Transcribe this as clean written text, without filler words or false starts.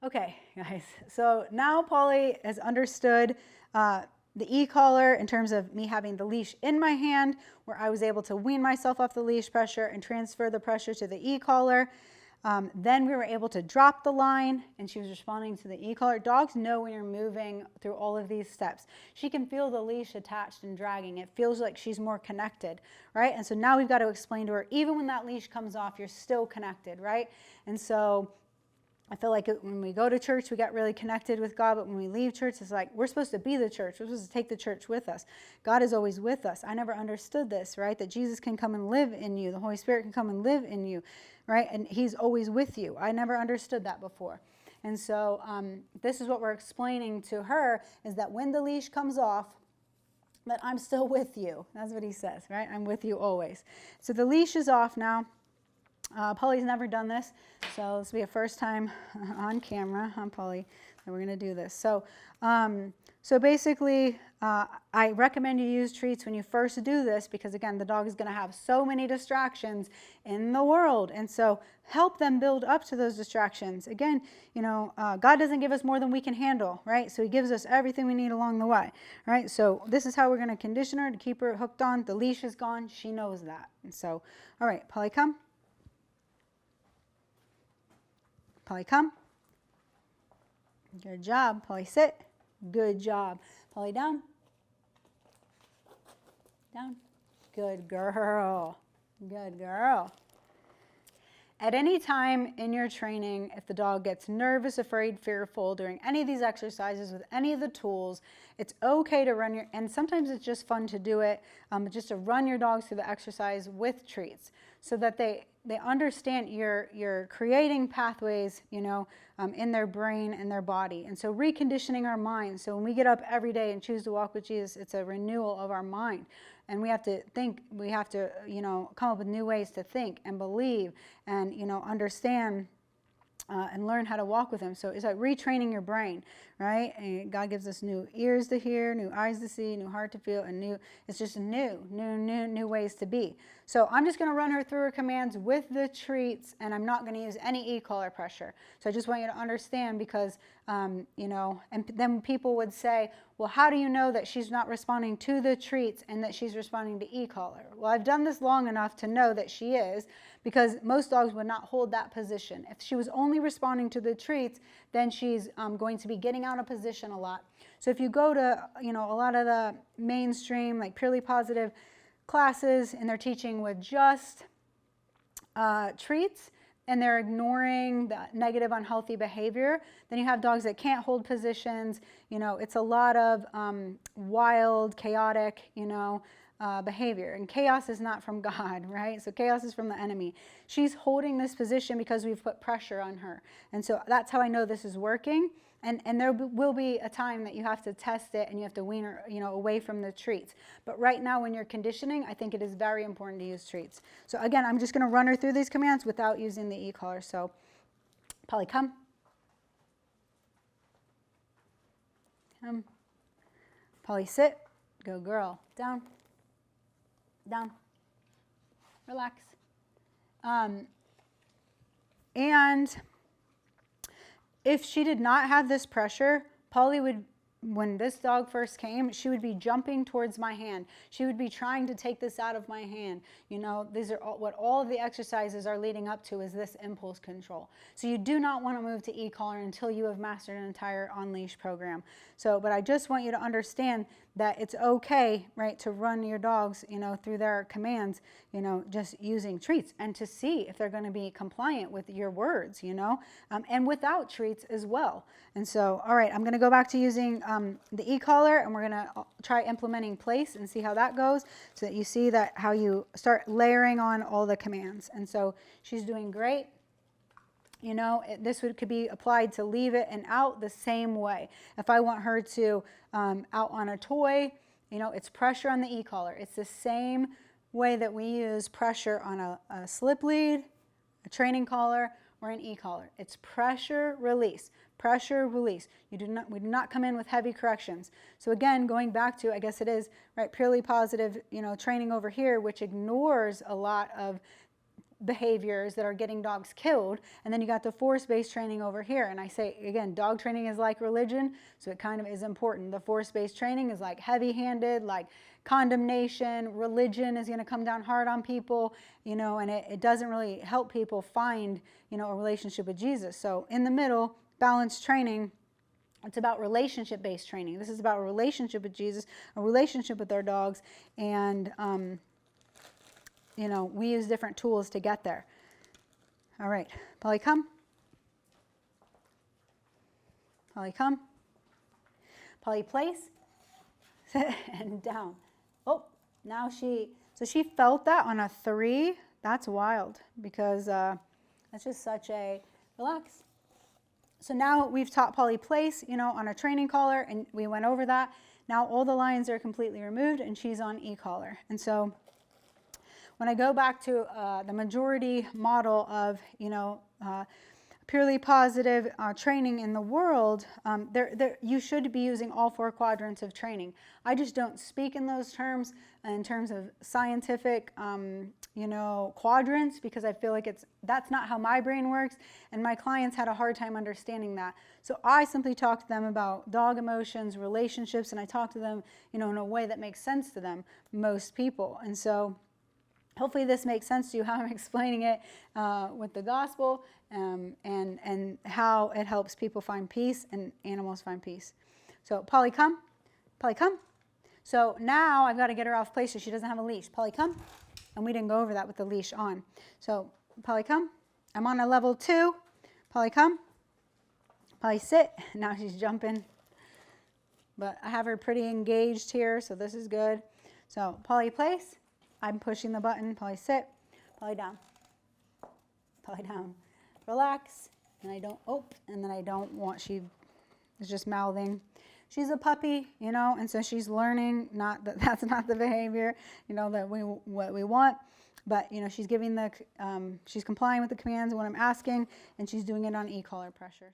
Okay, guys, so now Polly has understood the e-collar in terms of me having the leash in my hand, where I was able to wean myself off the leash pressure and transfer the pressure to the e-collar. Then we were able to drop the line, and she was responding to the e-collar. Dogs know when you're moving through all of these steps. She can feel the leash attached and dragging. It feels like she's more connected, right? And so now we've got to explain to her, even when that leash comes off, you're still connected, right? And so I feel like when we go to church, we get really connected with God, but when we leave church, it's like we're supposed to be the church. We're supposed to take the church with us. God is always with us. I never understood this, right? That Jesus can come and live in you. The Holy Spirit can come and live in you, right? And he's always with you. I never understood that before. And so this is what we're explaining to her, is that when the leash comes off, that I'm still with you. That's what he says, right? I'm with you always. So the leash is off now. Polly's never done this, so this will be a first time on camera, Polly, that we're going to do this. So, basically, I recommend you use treats when you first do this because, again, the dog is going to have so many distractions in the world. And so help them build up to those distractions. Again, God doesn't give us more than we can handle, right? So he gives us everything we need along the way, right? So this is how we're going to condition her to keep her hooked on. The leash is gone. She knows that. And so, all right, Polly, come. Polly, come. Good job. Polly, sit. Good job. Polly, down. Down. Good girl. Good girl. At any time in your training, if the dog gets nervous, afraid, fearful during any of these exercises with any of the tools, it's okay to run and sometimes it's just fun to do it, just to run your dogs through the exercise with treats so that they understand you're creating pathways, in their brain and their body. And so reconditioning our minds. So when we get up every day and choose to walk with Jesus, it's a renewal of our mind. And we have to think, we have to, come up with new ways to think and believe and, understand and learn how to walk with him. So it's like retraining your brain, right? And God gives us new ears to hear, new eyes to see, new heart to feel, and it's just new ways to be. So I'm just going to run her through her commands with the treats, and I'm not going to use any e-collar pressure. So I just want you to understand because, and then people would say, well, how do you know that she's not responding to the treats and that she's responding to e-collar? Well, I've done this long enough to know that she is, because most dogs would not hold that position. If she was only responding to the treats, then she's going to be getting out of position a lot. So if you go to, a lot of the mainstream, like purely positive classes, and they're teaching with just treats, and they're ignoring the negative, unhealthy behavior, then you have dogs that can't hold positions. It's a lot of wild, chaotic, behavior. And chaos is not from God, right? So chaos is from the enemy. She's holding this position because we've put pressure on her. And so that's how I know this is working. And there will be a time that you have to test it and you have to wean her, away from the treats. But right now when you're conditioning, I think it is very important to use treats. So again, I'm just going to run her through these commands without using the e-collar. So Polly, come. Come. Polly, sit. Go girl. Down. Down. Relax. And if she did not have this pressure, Polly would, when this dog first came, she would be jumping towards my hand. She would be trying to take this out of my hand. These are what all of the exercises are leading up to, is this impulse control. So you do not want to move to e-collar until you have mastered an entire on-leash program. So, but I just want you to understand that it's okay, right, to run your dogs, through their commands, just using treats, and to see if they're going to be compliant with your words, and without treats as well. And so, all right, I'm going to go back to using the e-collar, and we're going to try implementing place and see how that goes, so that you see that how you start layering on all the commands. And so she's doing great. This could be applied to leave it and out the same way. If I want her to out on a toy, it's pressure on the e-collar. It's the same way that we use pressure on a slip lead, a training collar, or an e-collar. It's pressure, release. Pressure, release. We do not come in with heavy corrections. So again, going back to, I guess it is, right, purely positive, training over here, which ignores a lot of behaviors that are getting dogs killed, and then you got the force-based training over here. And I say again, dog training is like religion, so it kind of is important. The force-based training is like heavy-handed, like condemnation. Religion is going to come down hard on people, and it doesn't really help people find, a relationship with Jesus. So in the middle, balanced training, it's about relationship-based training. This is about a relationship with Jesus, a relationship with our dogs, and we use different tools to get there. All right, Polly, come. Polly, come. Polly, place. And down. Oh, now she felt that on a 3. That's wild, because that's just such a relax. So now we've taught Polly place, on a training collar, and we went over that. Now all the lines are completely removed, and she's on e-collar. And so when I go back to the majority model of, purely positive training in the world, you should be using all 4 quadrants of training. I just don't speak in those terms, in terms of scientific, quadrants, because I feel like that's not how my brain works, and my clients had a hard time understanding that. So I simply talk to them about dog emotions, relationships, and I talk to them, in a way that makes sense to them, most people. And so hopefully this makes sense to you, how I'm explaining it with the gospel, and how it helps people find peace and animals find peace. So Polly, come. Polly, come. So now I've got to get her off place so she doesn't have a leash. Polly, come. And we didn't go over that with the leash on. So Polly, come. I'm on a level 2. Polly, come. Polly, sit. Now she's jumping. But I have her pretty engaged here, so this is good. So Polly, place. I'm pushing the button. Polly, sit. Polly, down. Polly, down. Relax. And I don't, and then I don't want, she is just mouthing. She's a puppy, and so she's learning, not that that's not the behavior, that what we want. But, she's giving she's complying with the commands of what I'm asking, and she's doing it on e-collar pressure.